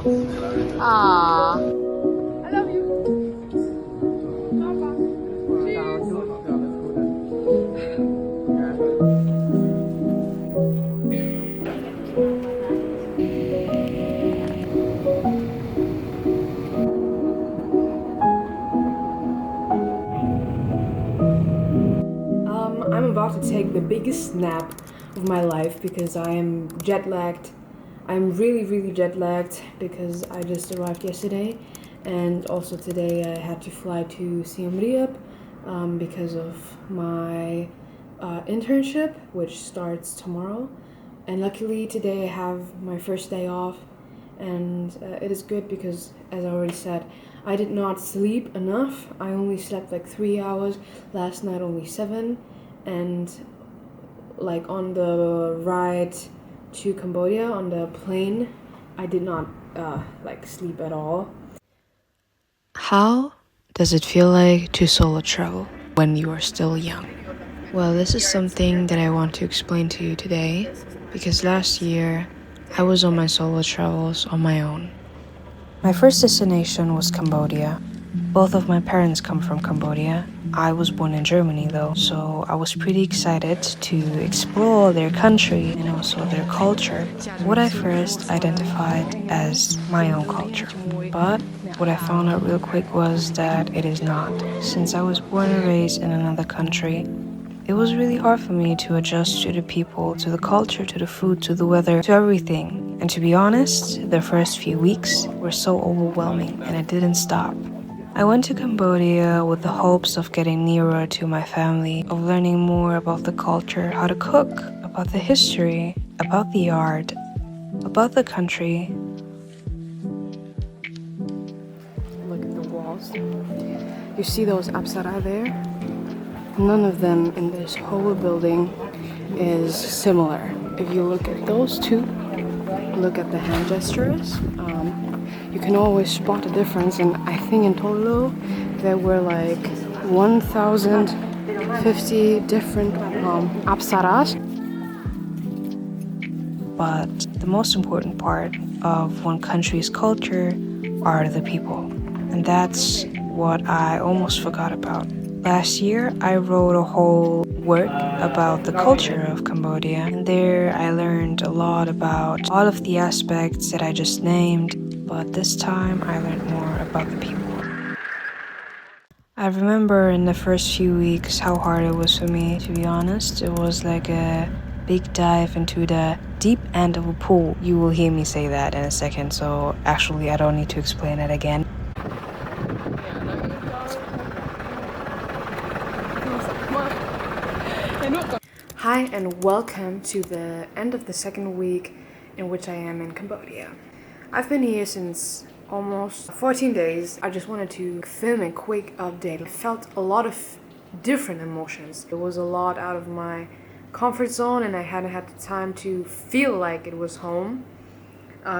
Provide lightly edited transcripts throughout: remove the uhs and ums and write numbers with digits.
Ah. I love you. I'm about to take the biggest nap of my life because I am jet lagged. I'm really jet lagged because I just arrived yesterday, and also today I had to fly to Siem Reap because of my internship, which starts tomorrow. And luckily today I have my first day off, and it is good because, as I already said, I did not sleep enough. I only slept like 3 hours last night, only 7, and like on the ride to Cambodia on the plane, I did not like sleep at all. How does it feel like to solo travel when you are still young? Well, this is something that I want to explain to you today because last year I was on my solo travels on my own. My first destination was Cambodia. Both of my parents come from Cambodia. I was born in Germany though, so I was pretty excited to explore their country and also their culture. What I first identified as my own culture. But what I found out real quick was that it is not. Since I was born and raised in another country, it was really hard for me to adjust to the people, to the culture, to the food, to the weather, to everything. And to be honest, the first few weeks were so overwhelming and it didn't stop. I went to Cambodia with the hopes of getting nearer to my family, of learning more about the culture, how to cook, about the history, about the art, about the country. Look at the walls. You see those apsara there? None of them in this whole building is similar. If you look at those two, look at the hand gestures, you can always spot a difference. And I think in total there were like 1,050 different apsaras. But the most important part of one country's culture are the people. And that's what I almost forgot about. Last year, I wrote a whole work about the culture of Cambodia. And there I learned a lot about all of the aspects that I just named. But this time I learned more about the people. I remember in the first few weeks how hard it was for me, to be honest. It was like a big dive into the deep end of a pool. You will hear me say that in a second, so actually I don't need to explain it again. Hi and welcome to the end of the second week in which I am in Cambodia. I've been here since almost 14 days. I just wanted to film a quick update. I felt a lot of different emotions. It was a lot out of my comfort zone and I hadn't had the time to feel like it was home.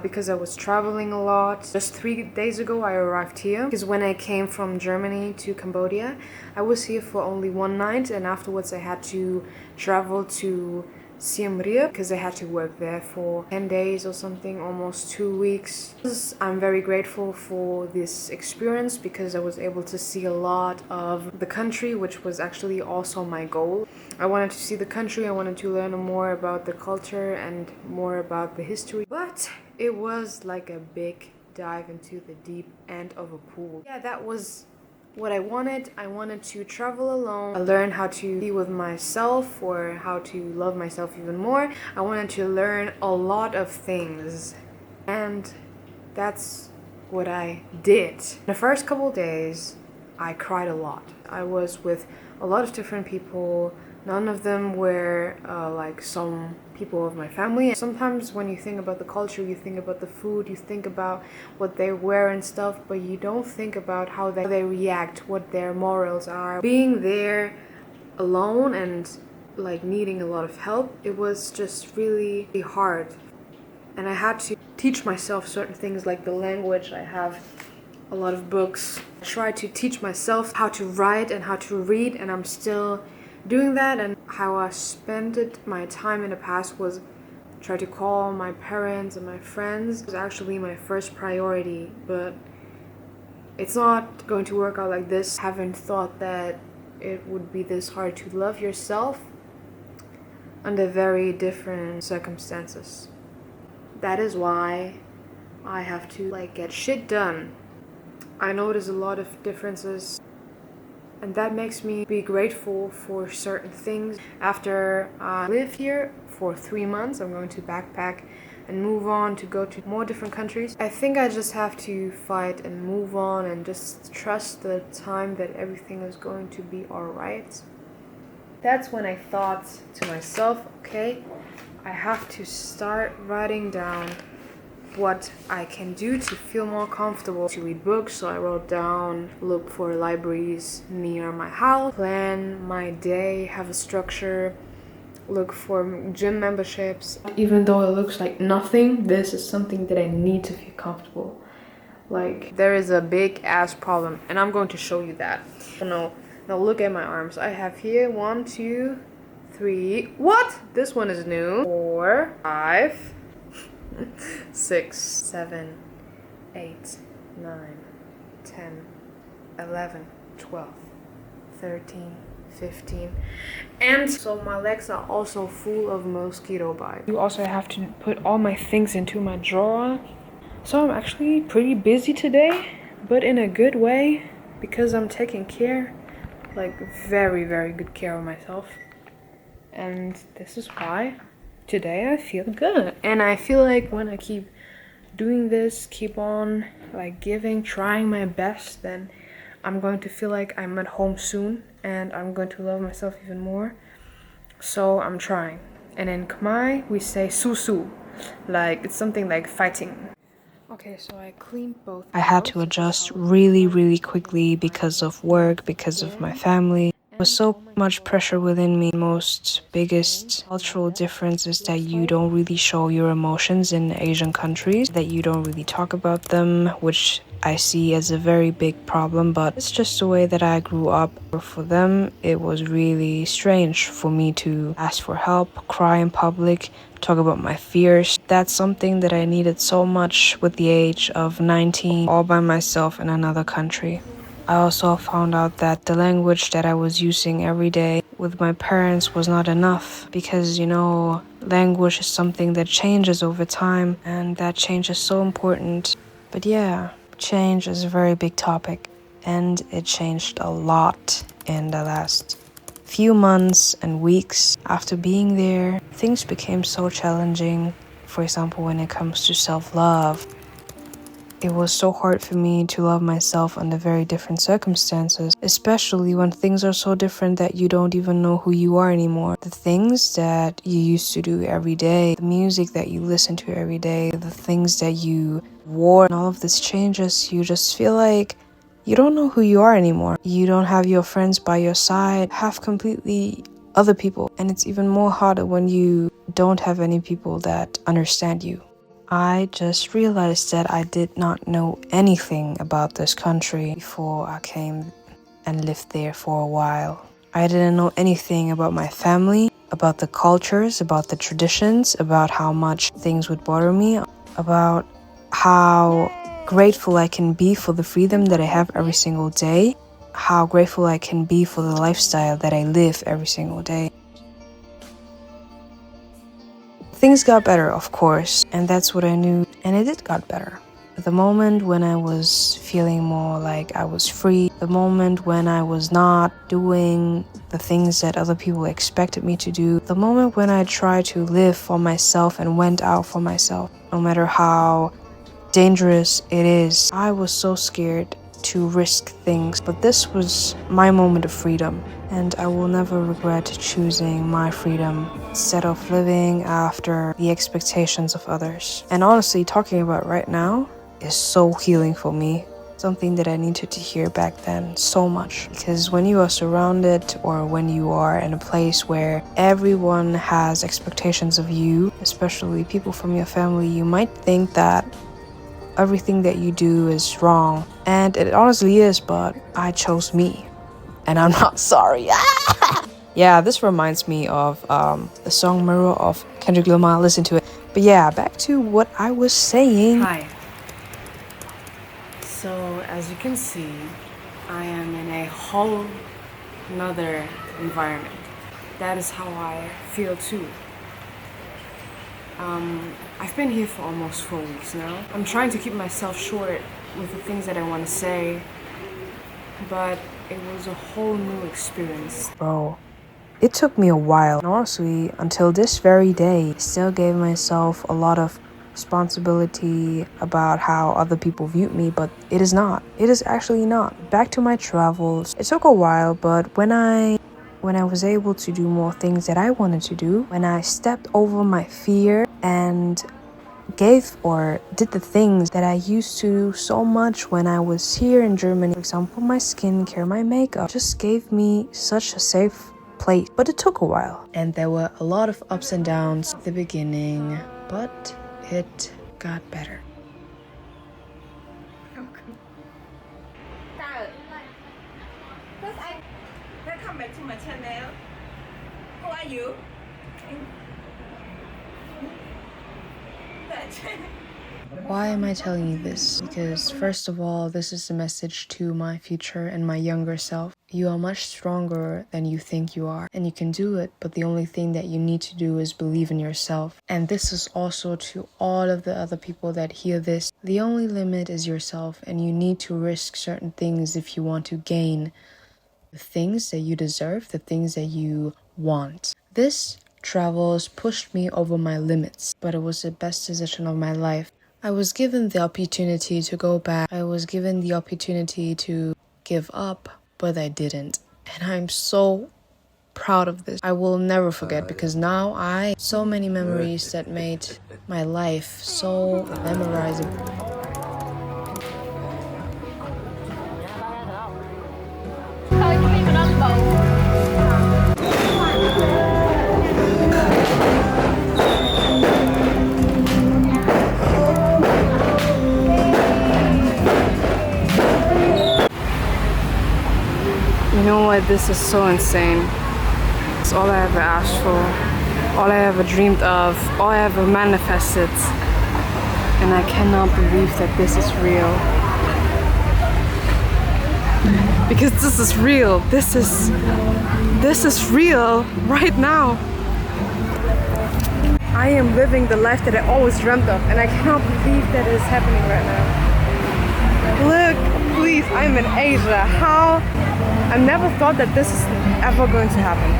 Because I was traveling a lot. Just 3 days ago I arrived here because when I came from Germany to Cambodia, I was here for only 1 night and afterwards I had to travel to Siem Reap because I had to work there for 10 days or something, almost 2 weeks. I'm very grateful for this experience because I was able to see a lot of the country, which was actually also my goal. I wanted to see the country, I wanted to learn more about the culture and more about the history, but it was like a big dive into the deep end of a pool. Yeah, that was what I wanted. I wanted to travel alone. I learned how to be with myself or how to love myself even more. I wanted to learn a lot of things and that's what I did. The first couple days I cried a lot. I was with a lot of different people. None of them were like some people of my family. Sometimes when you think about the culture, you think about the food, you think about what they wear and stuff, but you don't think about how they react, what their morals are. Being there alone and like needing a lot of help, it was just really hard. And I had to teach myself certain things like the language. I have a lot of books. I tried to teach myself how to write and how to read, and I'm still doing that. And how I spent my time in the past was try to call my parents and my friends. It was actually my first priority, but it's not going to work out like this. I haven't thought that it would be this hard to love yourself under very different circumstances. That is why I have to get shit done. I know there's a lot of differences, and that makes me be grateful for certain things. After I live here for 3 months, I'm going to backpack and move on to go to more different countries. I think I just have to fight and move on and just trust the time that everything is going to be alright. That's when I thought to myself, okay, I have to start writing down what I can do to feel more comfortable to read books. So I wrote down, look for libraries near my house, plan my day, have a structure, look for gym memberships. Even though it looks like nothing, this is something that I need to feel comfortable. There is a big ass problem, and I'm going to show you that. Now look at my arms. I have here 1, 2, 3. What? This one is new. 4, 5, 6, 7, 8, 9, 10, 11, 12, 13, 15. And so my legs are also full of mosquito bites. You also have to put all my things into my drawer. So I'm actually pretty busy today, but in a good way, because I'm taking care, very, very good care of myself. And this is why today I feel good. And I feel like when I keep doing this, keep on giving, trying my best, then I'm going to feel like I'm at home soon and I'm going to love myself even more. So I'm trying. And in Khmer we say susu, it's something like fighting. Okay, so I cleaned both. I had to adjust really, really quickly because of work, because of my family. There was so much pressure within me. Most biggest cultural difference is that you don't really show your emotions in Asian countries, that you don't really talk about them, which I see as a very big problem, but it's just the way that I grew up. For them, it was really strange for me to ask for help, cry in public, talk about my fears. That's something that I needed so much with the age of 19, all by myself in another country. I also found out that the language that I was using every day with my parents was not enough because, language is something that changes over time, and that change is so important. But yeah, change is a very big topic, and it changed a lot in the last few months and weeks. After being there, things became so challenging. For example, when it comes to self-love, it was so hard for me to love myself under very different circumstances, especially when things are so different that you don't even know who you are anymore. The things that you used to do every day, the music that you listen to every day, the things that you wore, and all of this changes, you just feel like you don't know who you are anymore. You don't have your friends by your side, have completely other people, and it's even more harder when you don't have any people that understand you. I just realized that I did not know anything about this country before I came and lived there for a while. I didn't know anything about my family, about the cultures, about the traditions, about how much things would bother me, about how grateful I can be for the freedom that I have every single day, how grateful I can be for the lifestyle that I live every single day. Things got better, of course, and that's what I knew, and it did got better. The moment when I was feeling more like I was free, the moment when I was not doing the things that other people expected me to do, the moment when I tried to live for myself and went out for myself, no matter how dangerous it is. I was so scared to risk things, but this was my moment of freedom, and I will never regret choosing my freedom instead of living after the expectations of others. And honestly, talking about right now is so healing for me. Something that I needed to hear back then so much, because when you are surrounded or when you are in a place where everyone has expectations of you, especially people from your family, you might think that everything that you do is wrong, and it honestly is, but I chose me, and I'm not sorry. Yeah, this reminds me of the song Mirror of Kendrick Lamar. Listen to it. But yeah, back to what I was saying. Hi. So, as you can see, I am in a whole another environment. That is how I feel too. I've been here for almost 4 weeks now. I'm trying to keep myself short with the things that I want to say, but it was a whole new experience. Bro, it took me a while, and honestly, until this very day, I still gave myself a lot of responsibility about how other people viewed me, but it is not. It is actually not. Back to my travels. It took a while, but when I was able to do more things that I wanted to do, when I stepped over my fear and gave or did the things that I used to do so much when I was here in Germany, for example, my skincare, my makeup, just gave me such a safe place. But it took a while, and there were a lot of ups and downs at the beginning, but it got better. Welcome back to my channel. Who are you? Why am I telling you this? Because first of all, this is a message to my future and my younger self. You are much stronger than you think you are, and you can do it, but the only thing that you need to do is believe in yourself. And this is also to all of the other people that hear this. The only limit is yourself, and you need to risk certain things if you want to gain the things that you deserve, the things that you want. This travels pushed me over my limits, but it was the best decision of my life. I was given the opportunity to go back. I was given the opportunity to give up, but I didn't. And I'm so proud of this. I will never forget, because now so many memories that made my life so memorizable. You know what? This is so insane. It's all I ever asked for, all I ever dreamed of, all I ever manifested. And I cannot believe that this is real. Because this is real. This is real right now. I am living the life that I always dreamt of, and I cannot believe that it is happening right now. Look, please, I'm in Asia. How? I never thought that this is ever going to happen.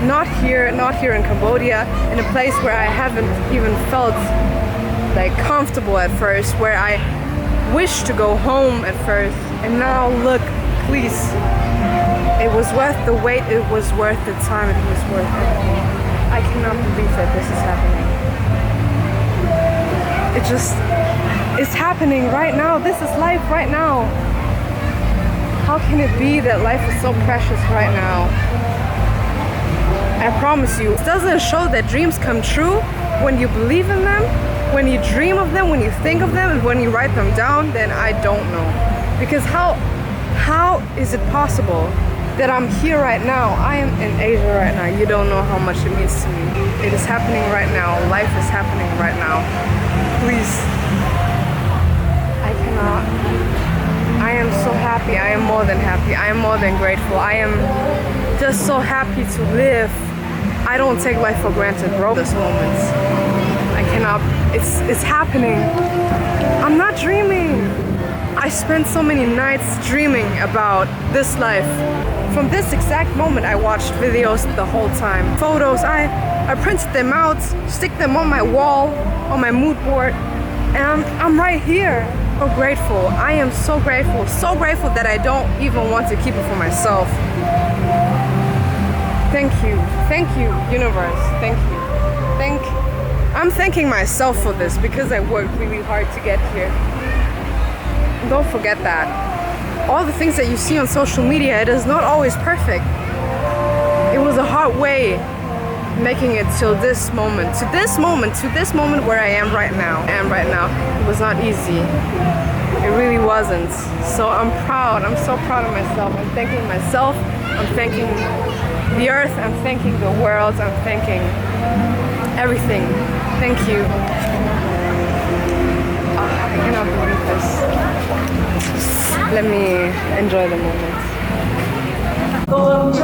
Not here in Cambodia, in a place where I haven't even felt like comfortable at first, where I wished to go home at first. And now look, please, it was worth the wait, it was worth the time, it was worth everything. I cannot believe that this is happening. It's happening right now. This is life right now. How can it be that life is so precious right now? I promise you, it doesn't show that dreams come true when you believe in them, when you dream of them, when you think of them, and when you write them down. Then I don't know. Because how is it possible that I'm here right now? I am in Asia right now. You don't know how much it means to me. It is happening right now. Life is happening right now. Please. I cannot. I am so happy. I am more than happy. I am more than grateful. I am just so happy to live. I don't take life for granted, bro. This moment. I cannot. It's happening. I'm not dreaming. I spent so many nights dreaming about this life. From this exact moment, I watched videos the whole time. Photos, I printed them out, stick them on my wall, on my mood board, and I'm right here. So grateful. I am so grateful that I don't even want to keep it for myself. Thank you, universe. Thank you. I'm thanking myself for this, because I worked really hard to get here. Don't forget that. All the things that you see on social media, it is not always perfect. It was a hard way making it till this moment, where I am right now. It was not easy. It really wasn't. So I'm proud. I'm so proud of myself. I'm thanking myself. I'm thanking the earth. I'm thanking the world. I'm thanking everything. Thank you. I cannot believe this. Let me enjoy the moment. Looks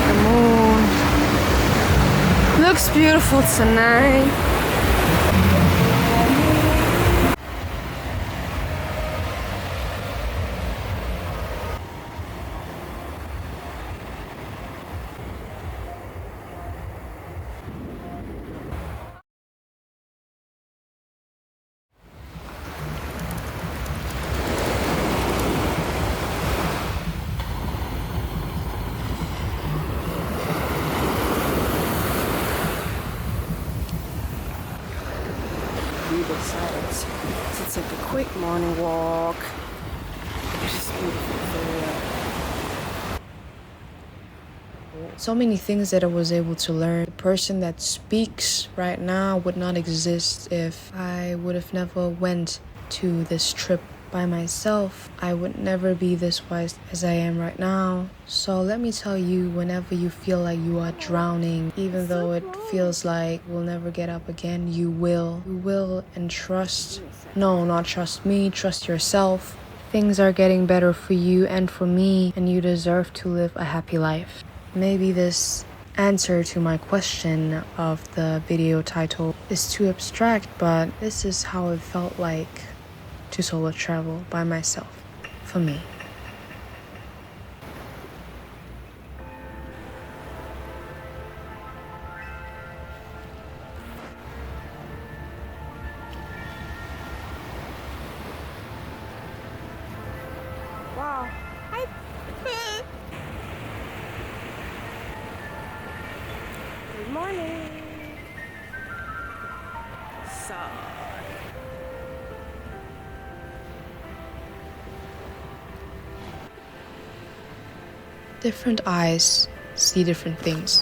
The moon looks beautiful tonight. We decided to take a quick morning walk. It's just beautiful for real. So many things that I was able to learn. The person that speaks right now would not exist if I would have never went to this trip by myself. I would never be this wise as I am right now. So let me tell you, whenever you feel like you are drowning, even though it feels like we'll never get up again, you will. You will, and trust. No, not trust me, trust yourself. Things are getting better for you and for me, and you deserve to live a happy life. Maybe this answer to my question of the video title is too abstract, but this is how it felt like to solo travel by myself, for me. Wow. Good morning. So. Different eyes see different things,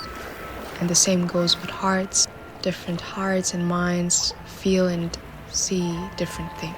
and the same goes with hearts. Different hearts and minds feel and see different things.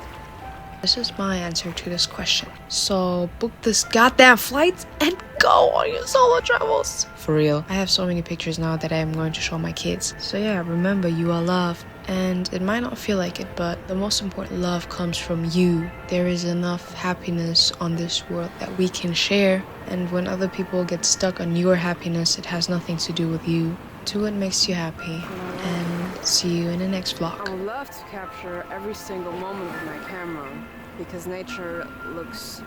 This is my answer to this question. So book this goddamn flight and go on your solo travels. For real. I have so many pictures now that I am going to show my kids. So yeah, remember, you are loved. And it might not feel like it, but the most important love comes from you. There is enough happiness on this world that we can share. And when other people get stuck on your happiness, it has nothing to do with you. Do what makes you happy. And see you in the next vlog. I would love to capture every single moment with my camera because nature looks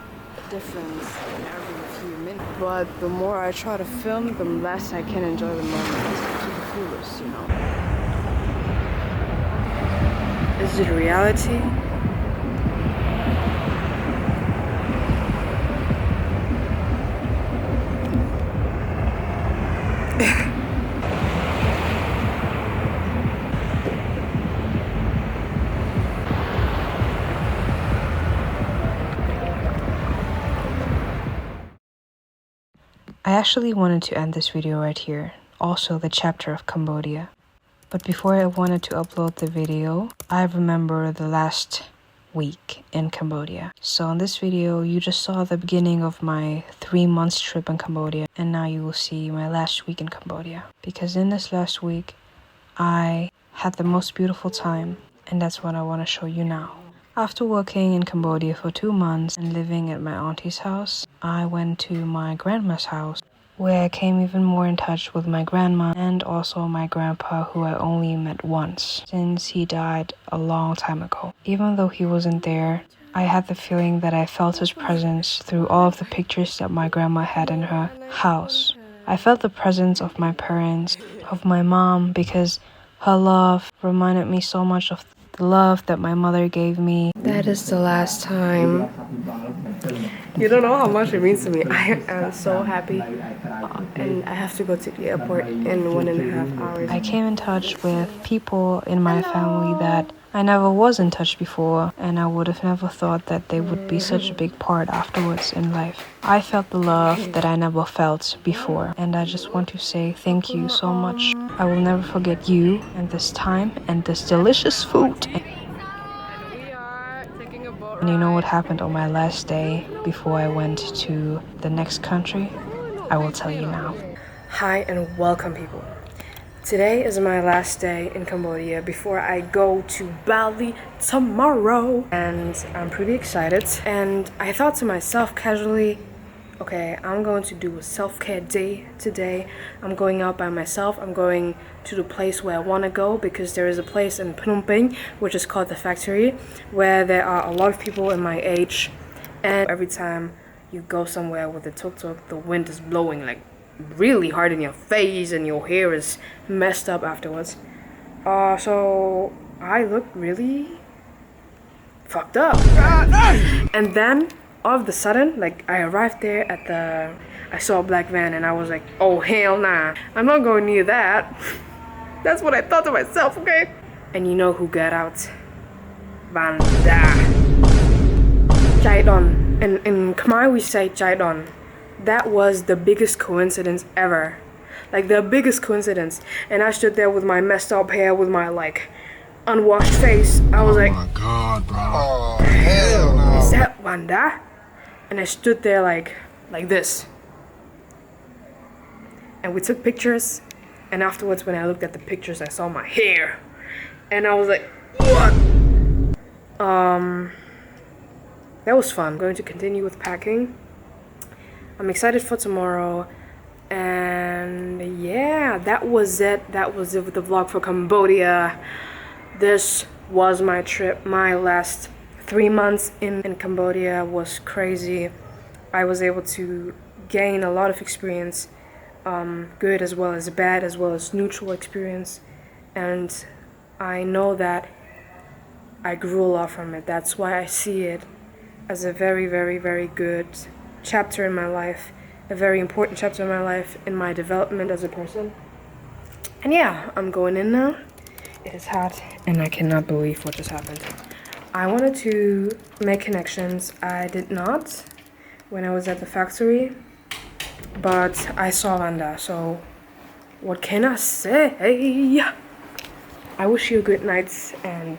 different in every few minutes. But the more I try to film, the less I can enjoy the moment to the fullest, you know. Is it reality? I actually wanted to end this video right here, also the chapter of Cambodia. But before I wanted to upload the video, I remember the last week in Cambodia. So in this video, you just saw the beginning of my 3 months trip in Cambodia, and now you will see my last week in Cambodia. Because in this last week, I had the most beautiful time, and that's what I want to show you now. After working in Cambodia for 2 months and living at my auntie's house, I went to my grandma's house, where I came even more in touch with my grandma and also my grandpa, who I only met once since he died a long time ago. Even though he wasn't there, I had the feeling that I felt his presence through all of the pictures that my grandma had in her house. I felt the presence of my parents, of my mom, because her love reminded me so much of the love that my mother gave me. That is the last time. You don't know how much it means to me. I am so happy. And I have to go to the airport in 1.5 hours. I came in touch with people in my family that I never was in touch before, and I would have never thought that they would be such a big part afterwards in life. I felt the love that I never felt before, and I just want to say thank you so much. I will never forget you and this time and this delicious food. And you know what happened on my last day before I went to the next country? I will tell you now. Hi and welcome, people. Today is my last day in Cambodia before I go to Bali tomorrow. And I'm pretty excited. And I thought to myself casually, okay, I'm going to do a self-care day today. I'm going out by myself. I'm going to the place where I want to go because there is a place in Phnom Penh, which is called the Factory, where there are a lot of people in my age. And every time you go somewhere with a tuk-tuk, the wind is blowing like really hard in your face and your hair is messed up afterwards. So I look really fucked up. And then all of a sudden, like, I arrived there I saw a black van and I was like, oh hell nah, I'm not going near that. That's what I thought to myself, okay? And you know who got out? Vanda. Chaidon. In Khmer we say Chaidon. That was the biggest coincidence ever. Like, the biggest coincidence. And I stood there with my messed up hair, with my, like, unwashed face. I was like, oh my god, bro. Oh, hell no. Is that Wanda? And I stood there like this. And we took pictures. And afterwards, when I looked at the pictures, I saw my hair. And I was like, what? That was fun. I'm going to continue with packing. I'm excited for tomorrow. And yeah, that was it. That was it with the vlog for Cambodia. This was my trip. My last 3 months in Cambodia was crazy. I was able to gain a lot of experience, good as well as bad, as well as neutral experience. And I know that I grew a lot from it. That's why I see it as a very, very, very good chapter in my life, a very important chapter in my life, in my development as a person. And yeah, I'm going in now. It is hot and I cannot believe what just happened. I wanted to make connections. I did not when I was at the factory, but I saw Vanda, so what can I say? I wish you a good night and